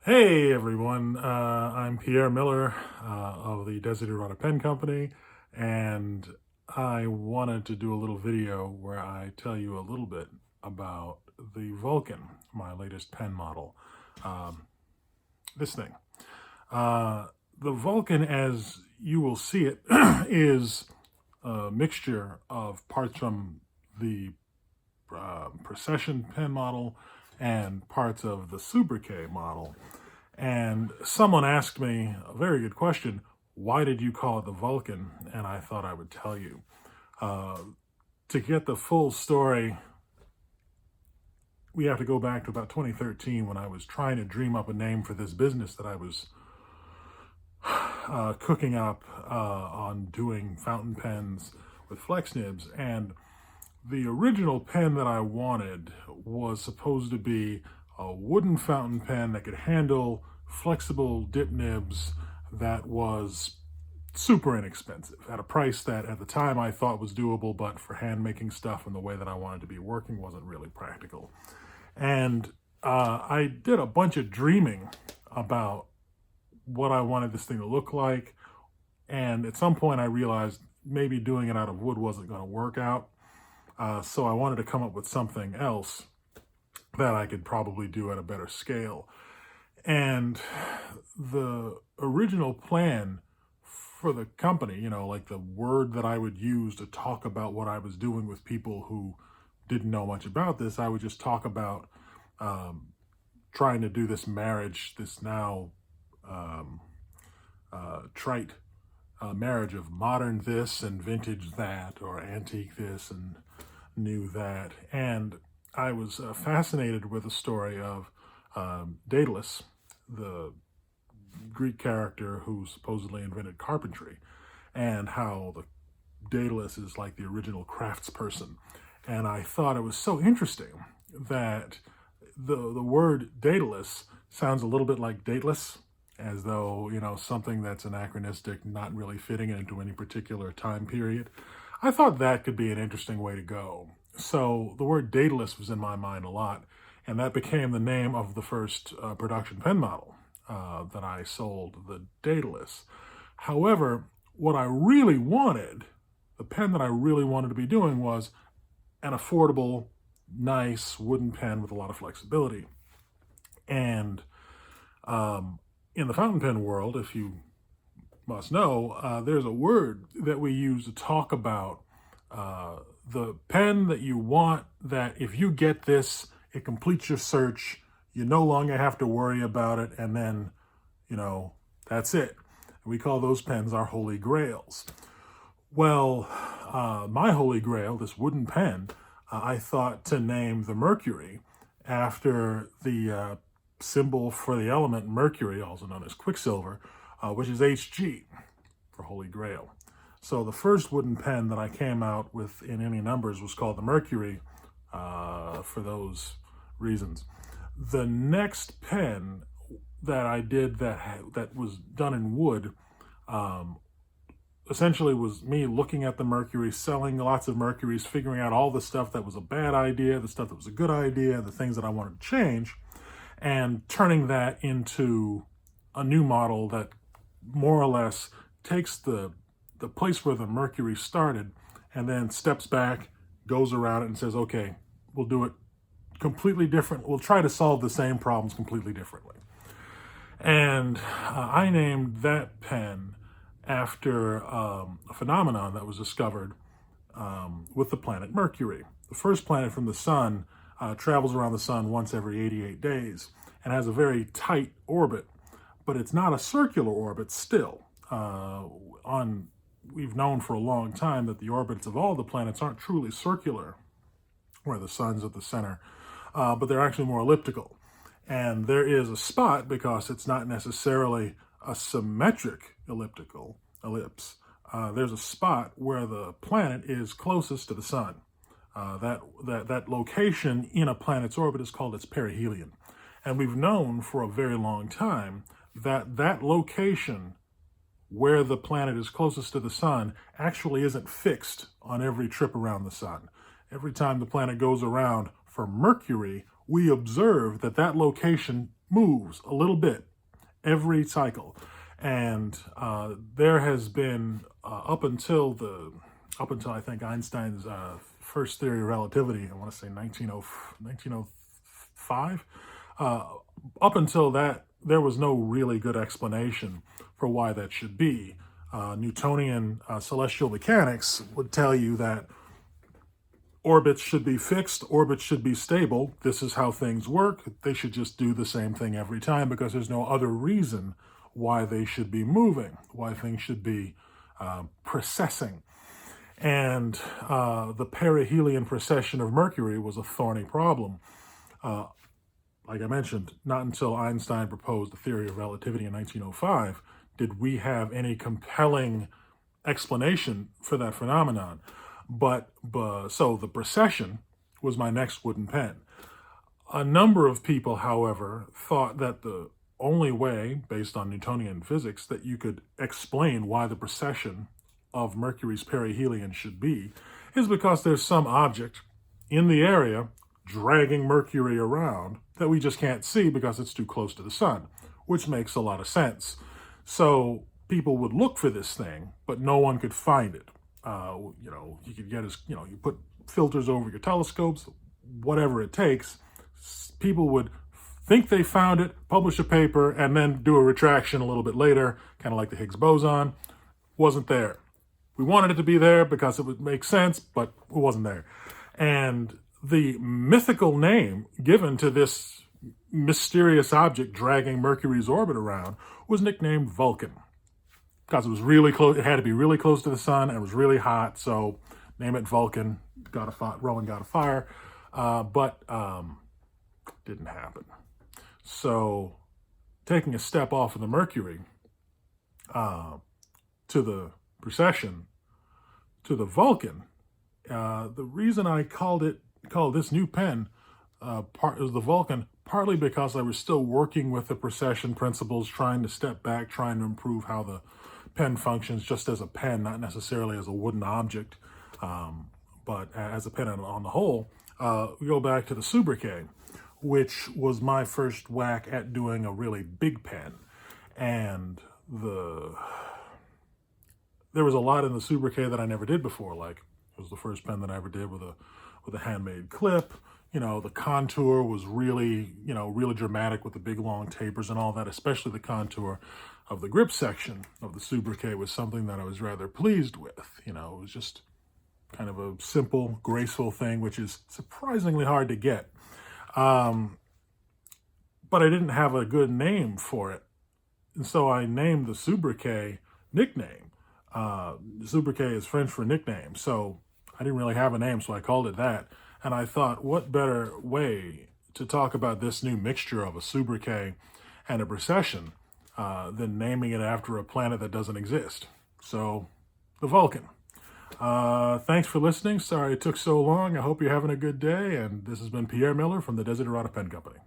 Hey everyone, I'm Pierre Miller of the Desiderata Pen Company, and I wanted to do a little video where I tell you a little bit about the Vulcan, my latest pen model. Um, this thing. Uh, the Vulcan, as you will see it, is a mixture of parts from the Procession pen model and parts of the Super K model. And someone asked me a very good question: why did you call it the Vulcan? And I thought I would tell you. Uh, to get the full story, we have to go back to about 2013 when I was trying to dream up a name for this business that I was cooking up on doing fountain pens with flex nibs. And the original pen that I wanted was supposed to be a wooden fountain pen that could handle flexible dip nibs that was super inexpensive at a price that at the time I thought was doable, but for hand making stuff and the way that I wanted to be working wasn't really practical. And I did a bunch of dreaming about what I wanted this thing to look like. And at some point I realized maybe doing it out of wood wasn't going to work out. So I wanted to come up with something else that I could probably do at a better scale. And the original plan for the company, like the word that I would use to talk about what I was doing with people who didn't know much about this, I would just talk about trying to do this marriage, this now trite marriage of modern this and vintage that, or antique this and new that. And I was fascinated with the story of Daedalus, the Greek character who supposedly invented carpentry, and how the Daedalus is like the original craftsperson. And I thought it was so interesting that the word Daedalus sounds a little bit like dateless, as though, something that's anachronistic, not really fitting into any particular time period. I thought that could be an interesting way to go. So the word Daedalus was in my mind a lot, and that became the name of the first production pen model that I sold, the Daedalus. However, what I really wanted, the pen that I really wanted to be doing, was an affordable, nice wooden pen with a lot of flexibility. And in the fountain pen world, if you must know, there's a word that we use to talk about the pen that you want, that if you get this, it completes your search. You no longer have to worry about it. And then, that's it. We call those pens our holy grails. Well, my holy grail, this wooden pen, I thought to name the Mercury after the symbol for the element Mercury, also known as Quicksilver, which is Hg for Holy Grail. So the first wooden pen that I came out with in any numbers was called the Mercury for those reasons. The next pen that I did that was done in wood essentially was me looking at the Mercury, selling lots of Mercuries, figuring out all the stuff that was a bad idea, the stuff that was a good idea, the things that I wanted to change, and turning that into a new model that more or less takes the place where the Mercury started and then steps back, goes around it, and says, okay, we'll do it completely different. We'll try to solve the same problems completely differently. And I named that pen after a phenomenon that was discovered with the planet Mercury. The first planet from the sun travels around the sun once every 88 days and has a very tight orbit, but it's not a circular orbit still. We've known for a long time that the orbits of all the planets aren't truly circular, where the sun's at the center, but they're actually more elliptical. And there is a spot, because it's not necessarily a symmetric ellipse, there's a spot where the planet is closest to the sun. That location in a planet's orbit is called its perihelion. And we've known for a very long time that that location where the planet is closest to the sun actually isn't fixed on every trip around the sun. Every time the planet goes around, for Mercury, we observe that that location moves a little bit every cycle. And there has been, up until I think Einstein's first theory of relativity, I want to say 1905, up until that, there was no really good explanation for why that should be. Newtonian celestial mechanics would tell you that orbits should be fixed, orbits should be stable. This is how things work. They should just do the same thing every time because there's no other reason why they should be moving, why things should be precessing. And the perihelion precession of Mercury was a thorny problem. Like I mentioned, not until Einstein proposed the theory of relativity in 1905 did we have any compelling explanation for that phenomenon. So the precession was my next wooden pen. A number of people, however, thought that the only way, based on Newtonian physics, that you could explain why the precession of Mercury's perihelion should be is because there's some object in the area dragging Mercury around that we just can't see because it's too close to the sun, which makes a lot of sense. So people would look for this thing, but no one could find it. You could get you put filters over your telescopes, whatever it takes. People would think they found it, publish a paper, and then do a retraction a little bit later, kind of like the Higgs boson. Wasn't there. We wanted it to be there because it would make sense, but it wasn't there. And the mythical name given to this mysterious object dragging Mercury's orbit around was nicknamed Vulcan, because it was really close. It had to be really close to the sun and it was really hot. So name it Vulcan. Rowan got a fire, but didn't happen. So taking a step off of the Mercury to the precession to the Vulcan, the reason I called this new pen is the Vulcan, partly because I was still working with the precession principles, trying to step back, trying to improve how the pen functions just as a pen, not necessarily as a wooden object, but as a pen on the whole. We go back to the sobriquet, which was my first whack at doing a really big pen. And there was a lot in the sobriquet that I never did before. Like, it was the first pen that I ever did with a handmade clip. The contour was really dramatic with the big long tapers and all that, especially the contour of the grip section of the sobriquet was something that I was rather pleased with. It was just kind of a simple, graceful thing, which is surprisingly hard to get. But I didn't have a good name for it. And so I named the sobriquet nickname. Sobriquet is French for nickname. So I didn't really have a name, so I called it that. And I thought, what better way to talk about this new mixture of a sobriquet and a precession than naming it after a planet that doesn't exist? So, the Vulcan. Thanks for listening. Sorry it took so long. I hope you're having a good day. And this has been Pierre Miller from the Desiderata Pen Company.